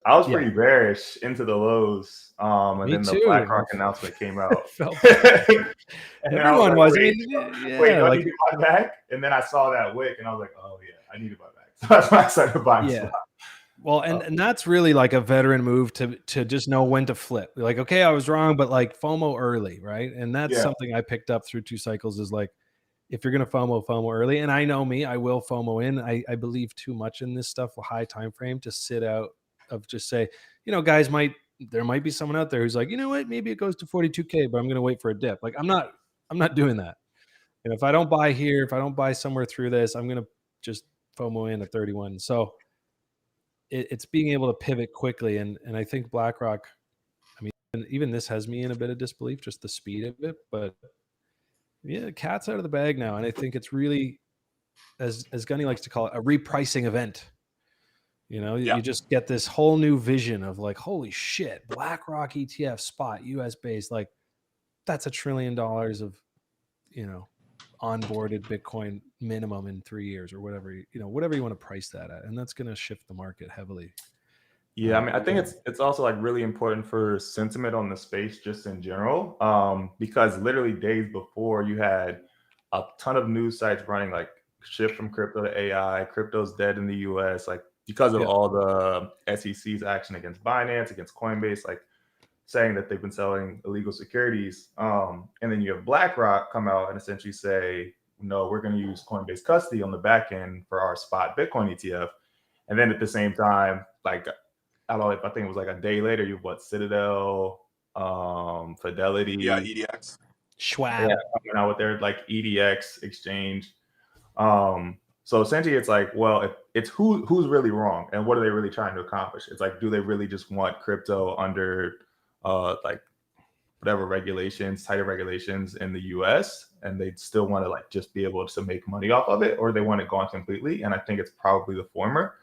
I was Yeah, pretty bearish into the lows, and me then the too. BlackRock announcement came out, Felt bad. and then I was Everyone like, was. I "Wait, mean, wait, yeah, do I like need to buy back?" And then I saw that wick, and I was like, "Oh yeah, I need to buy back." So that's why I started buying yeah. spot. Well, Uh, and that's really like a veteran move to just know when to flip. Like, okay, I was wrong, but like FOMO early, right? And that's yeah, something I picked up through 2 cycles is like, if you're gonna FOMO early, and I know me, I will FOMO in. I believe too much in this stuff, a high time frame to sit out of just say, guys there might be someone out there who's like, you know what, maybe it goes to 42K, but I'm gonna wait for a dip. Like I'm not doing that. And if I don't buy here, if I don't buy somewhere through this, I'm gonna just FOMO in at 31. So it's being able to pivot quickly, and I think BlackRock. I mean, even this has me in a bit of disbelief, just the speed of it. But yeah, the cat's out of the bag now, and I think it's really, as Gunny likes to call it, a repricing event. Yeah. You just get this whole new vision of like, holy shit, BlackRock ETF spot, US based, like that's $1 trillion of you know onboarded Bitcoin minimum in 3 years or whatever whatever you want to price that at, and that's going to shift the market heavily. yeah. I mean, I think it's also like really important for sentiment on the space just in general, because literally days before you had a ton of news sites running like shift from crypto to AI, crypto's dead in the US, like because of Yeah, all the SEC's action against Binance, against Coinbase, like saying that they've been selling illegal securities. And then you have BlackRock come out and essentially say, no, we're going to use Coinbase custody on the back end for our spot Bitcoin ETF. And then at the same time, like, I don't know if I think it was like a day later, you have what, Citadel, Yeah, Fidelity, EDX. yeah, Schwab. coming out with their like EDX exchange. So essentially, it's like, well, if it's who's really wrong, and what are they really trying to accomplish? It's like, do they really just want crypto under like whatever regulations, tighter regulations in the US, and they still want to like just be able to make money off of it, or they want it gone completely? And I think it's probably the former.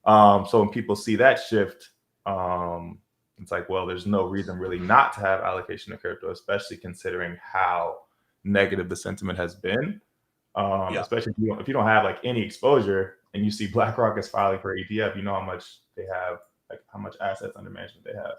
So when people see that shift, it's like, well, there's no reason really not to have allocation to crypto, especially considering how negative the sentiment has been. Yeah. Especially if you don't have like any exposure and you see BlackRock is filing for ETF, you know how much they have, like how much assets under management they have.